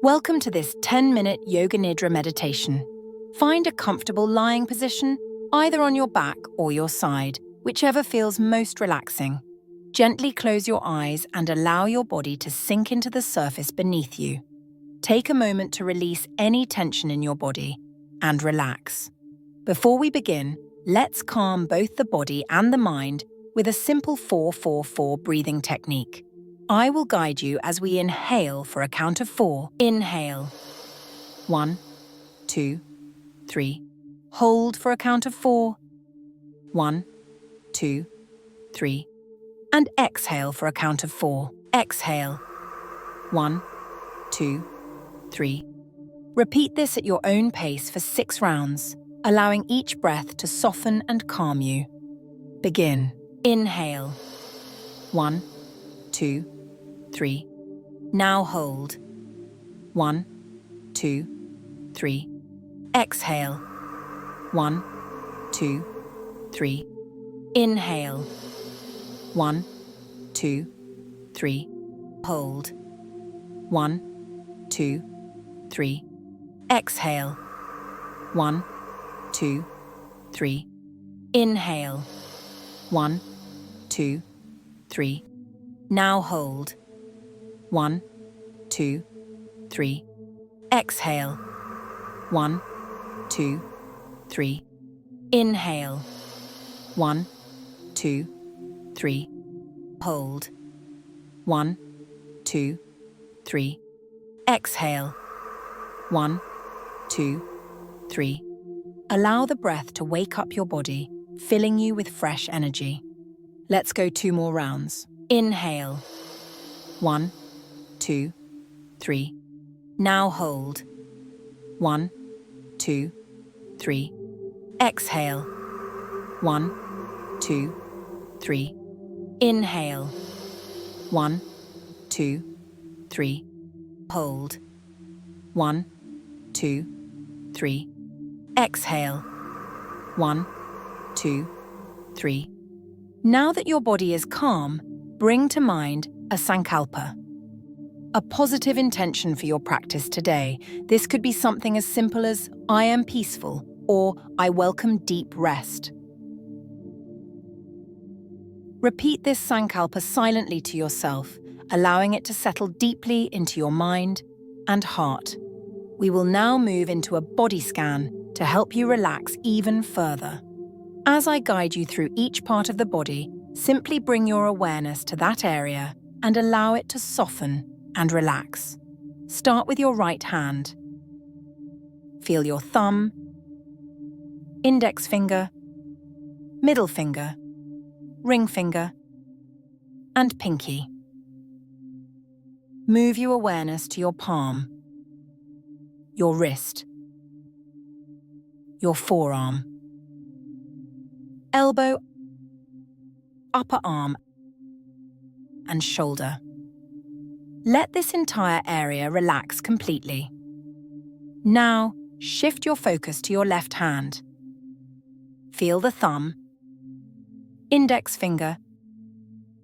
Welcome to this 10-minute Yoga Nidra meditation. Find a comfortable lying position, either on your back or your side, whichever feels most relaxing. Gently close your eyes and allow your body to sink into the surface beneath you. Take a moment to release any tension in your body and relax. Before we begin, let's calm both the body and the mind with a simple 4-4-4 breathing technique. I will guide you as we inhale for a count of 4. Inhale. 1, 2, 3. Hold for a count of 4. 1, 2, 3. And exhale for a count of 4. Exhale. 1, 2, 3. Repeat this at your own pace for 6 rounds, allowing each breath to soften and calm you. Begin. Inhale. 1, 2, 3. Now hold. 1, 2, 3. Exhale. 1, 2, 3. Inhale. 1, 2, 3. Hold. 1, 2, 3. Exhale. 1, 2, 3. Inhale. 1, 2, 3. Now hold. 1, 2, 3. Exhale. 1, 2, 3. Inhale. 1, 2, 3. Hold. 1, 2, 3. Exhale. 1, 2, 3. Allow the breath to wake up your body, filling you with fresh energy. Let's go 2 more rounds. Inhale. 1, 2, 3. Now hold. 1, 2, 3. Exhale. 1, 2, 3. Inhale. 1, 2, 3. Hold. 1, 2, 3. Exhale. 1, 2, 3. Now that your body is calm, bring to mind a sankalpa, a positive intention for your practice today. This could be something as simple as, I am peaceful, or I welcome deep rest. Repeat this sankalpa silently to yourself, allowing it to settle deeply into your mind and heart. We will now move into a body scan to help you relax even further. As I guide you through each part of the body, simply bring your awareness to that area and allow it to soften and relax. Start with your right hand. Feel your thumb, index finger, middle finger, ring finger, and pinky. Move your awareness to your palm, your wrist, your forearm, elbow, upper arm, and shoulder. Let this entire area relax completely. Now, shift your focus to your left hand. Feel the thumb, index finger,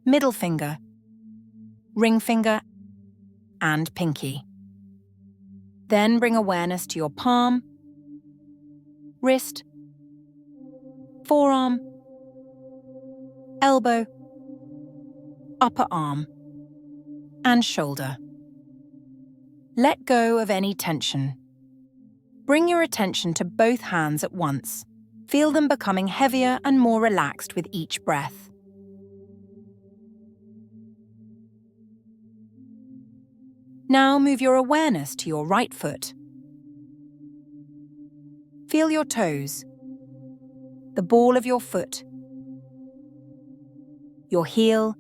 middle finger, ring finger, and pinky. Then bring awareness to your palm, wrist, forearm, elbow, upper arm, and shoulder. Let go of any tension. Bring your attention to both hands at once. Feel them becoming heavier and more relaxed with each breath. Now move your awareness to your right foot. Feel your toes, the ball of your foot, your heel,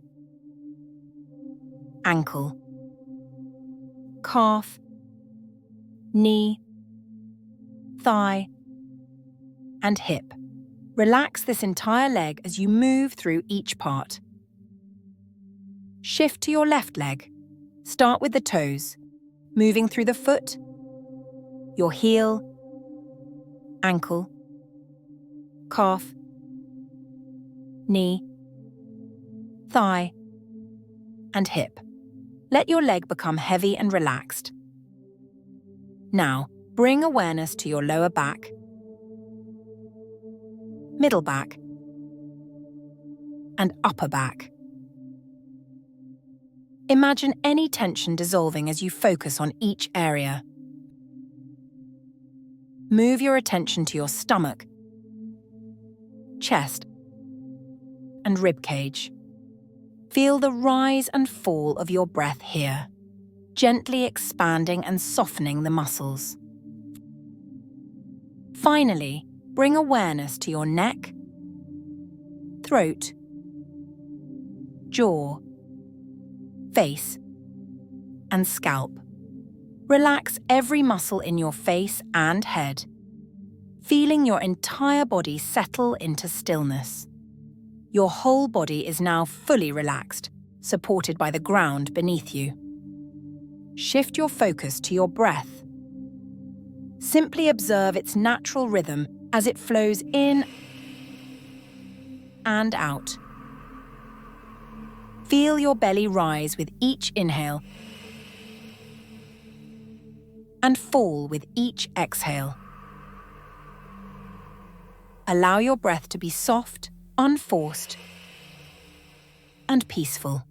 ankle, calf, knee, thigh, and hip. Relax this entire leg as you move through each part. Shift to your left leg. Start with the toes, moving through the foot, your heel, ankle, calf, knee, thigh, and hip. Let your leg become heavy and relaxed. Now, bring awareness to your lower back, middle back, and upper back. Imagine any tension dissolving as you focus on each area. Move your attention to your stomach, chest, and rib cage. Feel the rise and fall of your breath here, gently expanding and softening the muscles. Finally, bring awareness to your neck, throat, jaw, face, and scalp. Relax every muscle in your face and head, feeling your entire body settle into stillness. Your whole body is now fully relaxed, supported by the ground beneath you. Shift your focus to your breath. Simply observe its natural rhythm as it flows in and out. Feel your belly rise with each inhale and fall with each exhale. Allow your breath to be soft, unforced, and peaceful.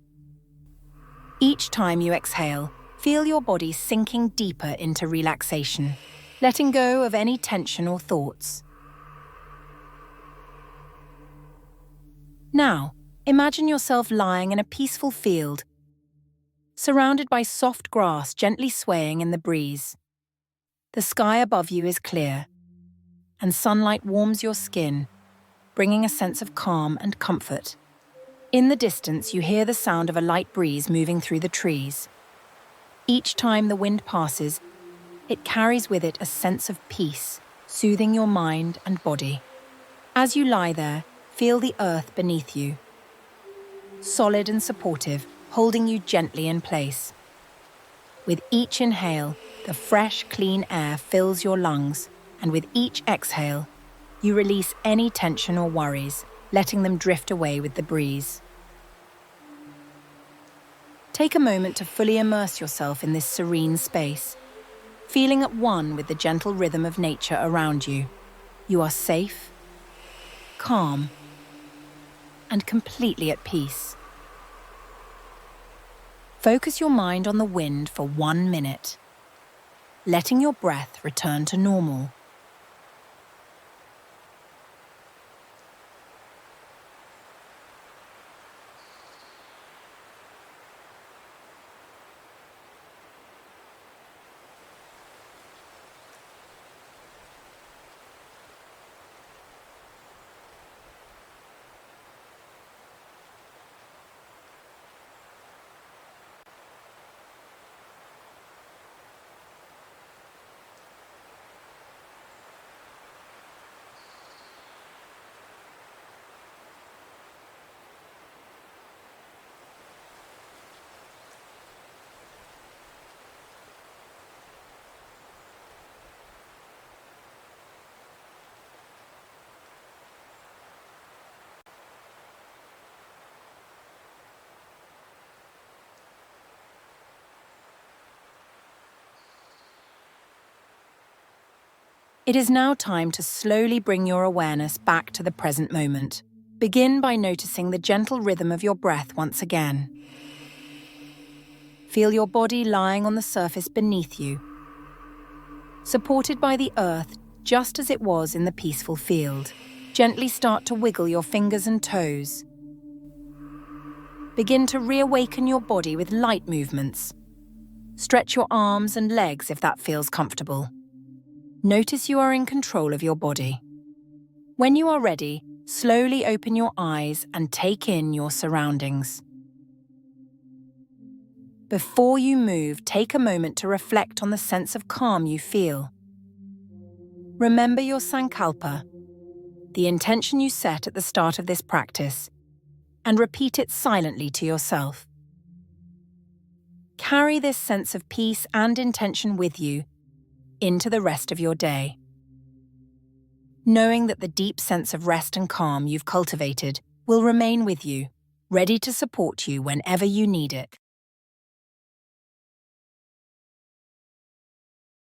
Each time you exhale, feel your body sinking deeper into relaxation, letting go of any tension or thoughts. Now, imagine yourself lying in a peaceful field, surrounded by soft grass gently swaying in the breeze. The sky above you is clear, and sunlight warms your skin, bringing a sense of calm and comfort. In the distance, you hear the sound of a light breeze moving through the trees. Each time the wind passes, it carries with it a sense of peace, soothing your mind and body. As you lie there, feel the earth beneath you, solid and supportive, holding you gently in place. With each inhale, the fresh, clean air fills your lungs, and with each exhale, you release any tension or worries, letting them drift away with the breeze. Take a moment to fully immerse yourself in this serene space, feeling at one with the gentle rhythm of nature around you. You are safe, calm, and completely at peace. Focus your mind on the wind for 1 minute, letting your breath return to normal. It is now time to slowly bring your awareness back to the present moment. Begin by noticing the gentle rhythm of your breath once again. Feel your body lying on the surface beneath you, supported by the earth just as it was in the peaceful field. Gently start to wiggle your fingers and toes. Begin to reawaken your body with light movements. Stretch your arms and legs if that feels comfortable. Notice you are in control of your body. When you are ready, slowly open your eyes and take in your surroundings. Before you move, take a moment to reflect on the sense of calm you feel. Remember your sankalpa, the intention you set at the start of this practice, and repeat it silently to yourself. Carry this sense of peace and intention with you into the rest of your day, knowing that the deep sense of rest and calm you've cultivated will remain with you, ready to support you whenever you need it.